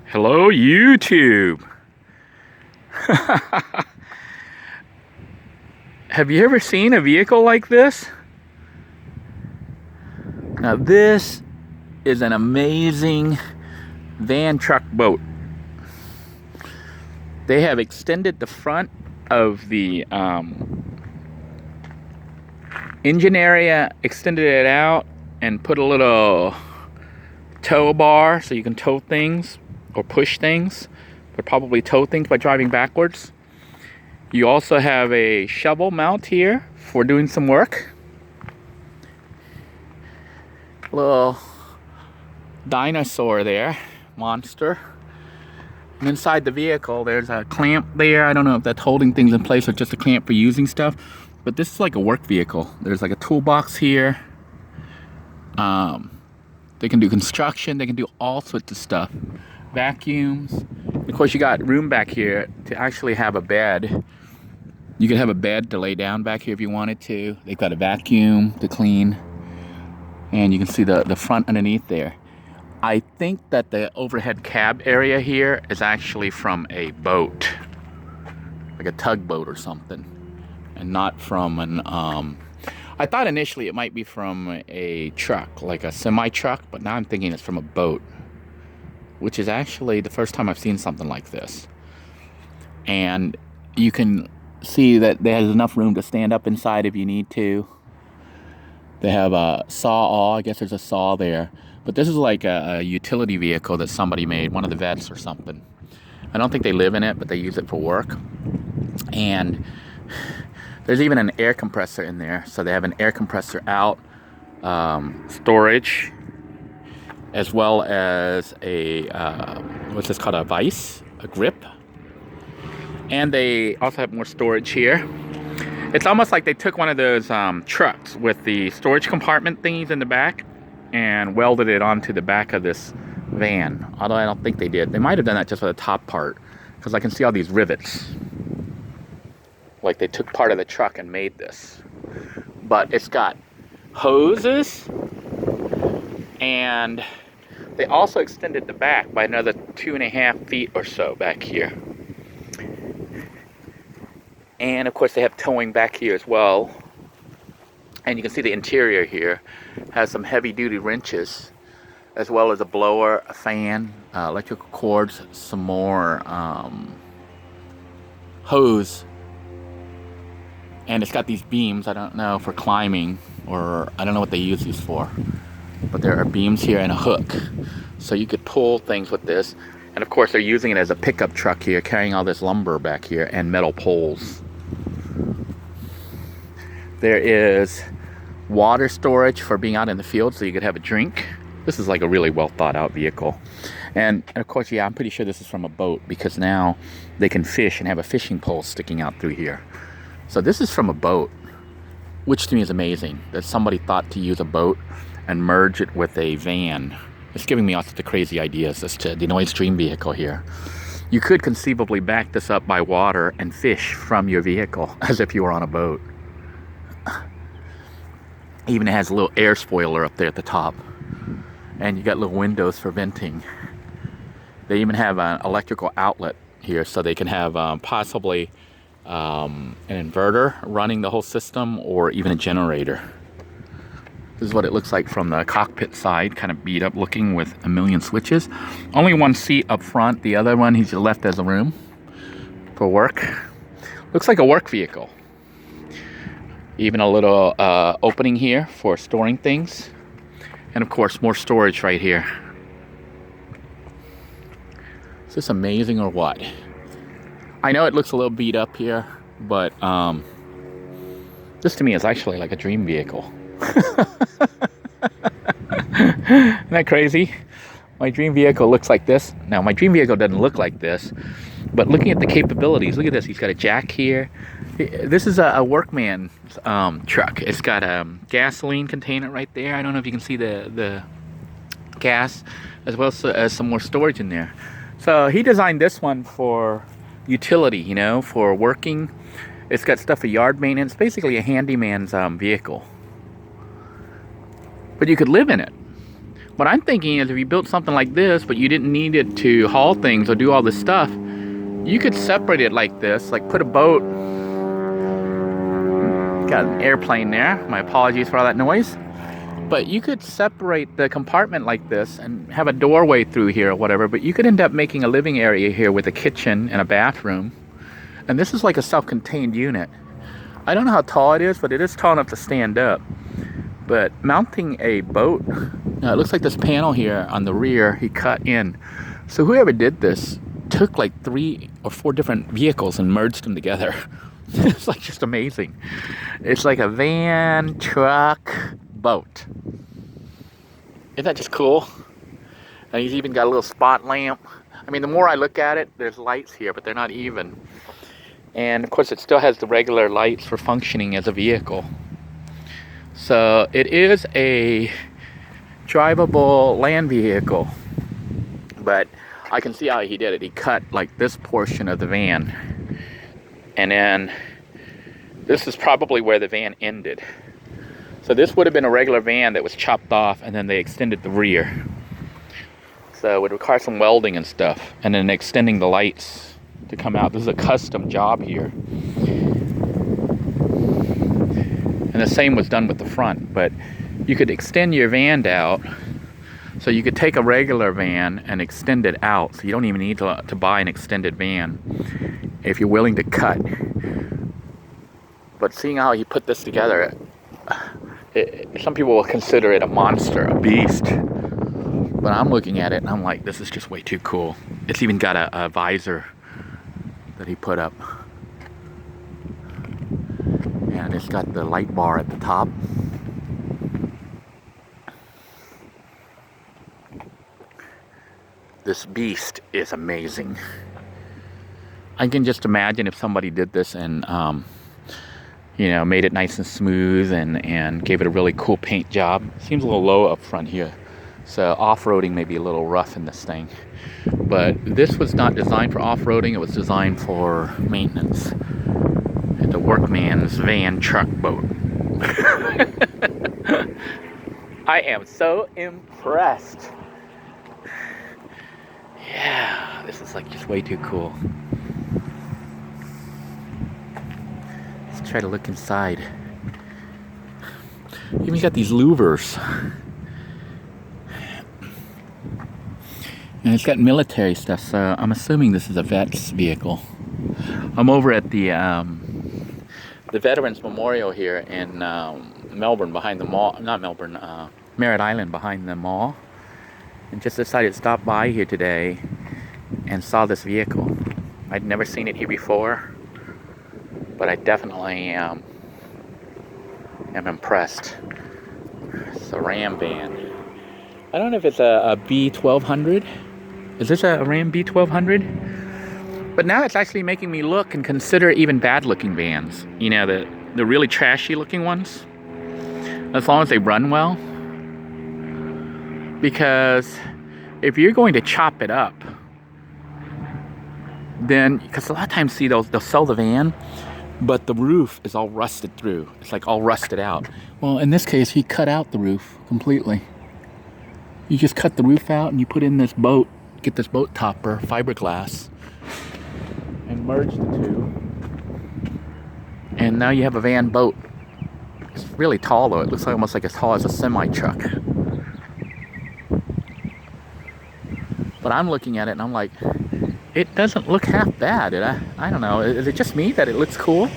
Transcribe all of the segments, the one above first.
Hello, YouTube. Have you ever seen a vehicle like this? Now this is an amazing van truck boat. They have extended the front of the engine area, extended it out, and put a little tow bar so you can tow things or push things, but probably tow things by driving backwards. You also have a shovel mount here for doing some work. Little dinosaur there, monster. And inside the vehicle, there's a clamp there. I don't know if that's holding things in place or just a clamp for using stuff, but this is like a work vehicle. There's like a toolbox here. They can do construction. They can do all sorts of stuff. Vacuums. Of course, you got room back here to actually have a bed. You could have a bed to lay down back here if you wanted to. They've got a vacuum to clean. And you can see the front underneath there. I think that the overhead cab area here is actually from a boat, like a tugboat or something, and not from an, I thought initially it might be from a truck, like a semi-truck, but now I'm thinking it's from a boat, which is actually the first time I've seen something like this. And you can see that there's enough room to stand up inside if you need to. They have a saw, I guess there's a saw there. But this is like a utility vehicle that somebody made, one of the vets or something. I don't think they live in it, but they use it for work. And there's even an air compressor in there. So they have an air compressor out, storage, as well as a, what's this called, a vise, a grip. And they also have more storage here. It's almost like they took one of those trucks with the storage compartment thingies in the back and welded it onto the back of this van. Although I don't think they did. They might have done that just for the top part, because I can see all these rivets. Like they took part of the truck and made this. But it's got hoses, and they also extended the back by another 2.5 feet or so back here. And of course they have towing back here as well. And you can see the interior here has some heavy duty wrenches, as well as a blower, a fan, electrical cords, some more hose. And it's got these beams, I don't know, for climbing, or I don't know what they use these for. But there are beams here and a hook. So you could pull things with this. And of course they're using it as a pickup truck here, carrying all this lumber back here and metal poles. There is water storage for being out in the field so you could have a drink. This is like a really well thought out vehicle. And of course, yeah, I'm pretty sure this is from a boat, because now they can fish and have a fishing pole sticking out through here. So this is from a boat, which to me is amazing that somebody thought to use a boat and merge it with a van. It's giving me all sorts of crazy ideas as to Denoy's dream vehicle here. You could conceivably back this up by water and fish from your vehicle as if you were on a boat. Even has a little air spoiler up there at the top. And you got little windows for venting. They even have an electrical outlet here, so they can have possibly an inverter running the whole system, or even a generator. This is what it looks like from the cockpit side, kind of beat up looking with a million switches. Only one seat up front, the other one he's left as a room for work. Looks like a work vehicle. Even a little opening here for storing things. And of course, more storage right here. Is this amazing or what? I know it looks a little beat up here, but this to me is actually like a dream vehicle. Isn't that crazy? My dream vehicle looks like this. Now, my dream vehicle doesn't look like this, but looking at the capabilities, look at this. He's got a jack here. This is a workman's truck. It's got a gasoline container right there. I don't know if you can see the gas, as well as some more storage in there. So he designed this one for utility, you know, for working. It's got stuff for yard maintenance, basically a handyman's vehicle. But you could live in it. What I'm thinking is if you built something like this, but you didn't need it to haul things or do all this stuff, you could separate it like this, like put a boat. Got an airplane there. My apologies for all that noise. But you could separate the compartment like this and have a doorway through here or whatever, but you could end up making a living area here with a kitchen and a bathroom. And this is like a self-contained unit. I don't know how tall it is, but it is tall enough to stand up. But mounting a boat, it looks like this panel here on the rear, he cut in. So whoever did this took like 3 or 4 different vehicles and merged them together. It's like just amazing. It's like a van, truck, boat. Isn't that just cool? And he's even got a little spot lamp. I mean, the more I look at it, there's lights here, but they're not even. And of course, it still has the regular lights for functioning as a vehicle. So it is a drivable land vehicle. But I can see how he did it. He cut like this portion of the van. And then this is probably where the van ended. So this would have been a regular van that was chopped off, and then they extended the rear. So it would require some welding and stuff, and then extending the lights to come out. This is a custom job here. And the same was done with the front, but you could extend your van out. So you could take a regular van and extend it out. So you don't even need to buy an extended van if you're willing to cut. But seeing how he put this together, some people will consider it a monster, a beast. But I'm looking at it and I'm like, this is just way too cool. It's even got a visor that he put up. And it's got the light bar at the top. This beast is amazing. I can just imagine if somebody did this and you know, made it nice and smooth and gave it a really cool paint job. Seems a little low up front here, so off-roading may be a little rough in this thing. But this was not designed for off-roading, it was designed for maintenance. And a workman's van, truck, boat. I am so impressed. Yeah, this is like just way too cool. Let's try to look inside. Even got these louvers. And it's got military stuff, so I'm assuming this is a vet's vehicle. I'm over at the Veterans Memorial here in Melbourne, behind the mall. Not Melbourne, Merritt Island, behind the mall. And just decided to stop by here today and saw this vehicle. I'd never seen it here before, but I definitely am impressed. It's a Ram van. I don't know if it's a B1200. Is this a Ram B1200? But now it's actually making me look and consider even bad looking vans. You know, the really trashy looking ones. As long as they run well. Because if you're going to chop it up, then, because a lot of times, see, they'll sell the van, but the roof is all rusted through. It's like all rusted out. Well, in this case, he cut out the roof completely. You just cut the roof out and you put in this boat, get this boat topper, fiberglass, and merge the two. And now you have a van boat. It's really tall though. It looks like almost like as tall as a semi-truck. But I'm looking at it and I'm like, it doesn't look half bad. I don't know. Is it just me that it looks cool?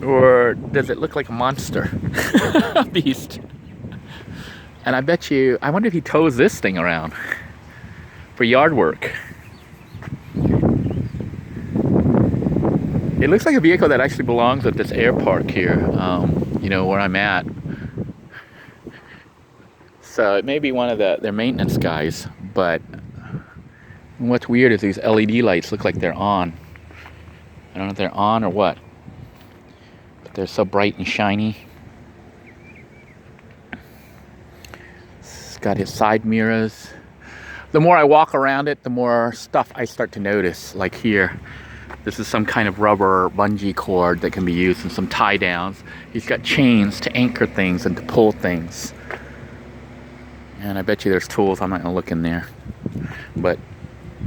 Or does it look like a monster? A beast. And I bet you, I wonder if he tows this thing around for yard work. It looks like a vehicle that actually belongs at this air park here, you know, where I'm at. So it may be one of their maintenance guys, but what's weird is these LED lights look like they're on. I don't know if they're on or what, but they're so bright and shiny. It's got his side mirrors. The more I walk around it, the more stuff I start to notice. Like here, This is some kind of rubber bungee cord that can be used in some tie downs. He's got chains to anchor things and to pull things. And I bet you there's tools. I'm not gonna look in there. But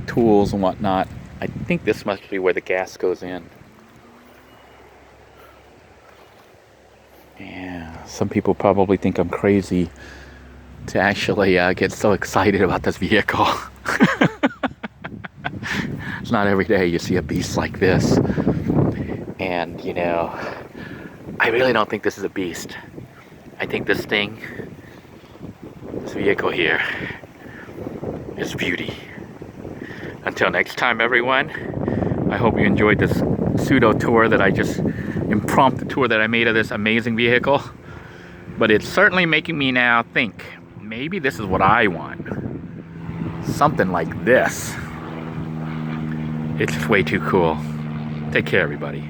tools and whatnot. I think this must be where the gas goes in. Yeah, some people probably think I'm crazy to actually get so excited about this vehicle. It's not every day you see a beast like this. And, you know, I really don't think this is a beast. I think this thing, this vehicle here, is beauty. Until next time, everyone, I hope you enjoyed this pseudo tour that I just, impromptu tour that I made of this amazing vehicle. But it's certainly making me now think, maybe this is what I want. Something like this. It's just way too cool. Take care, everybody.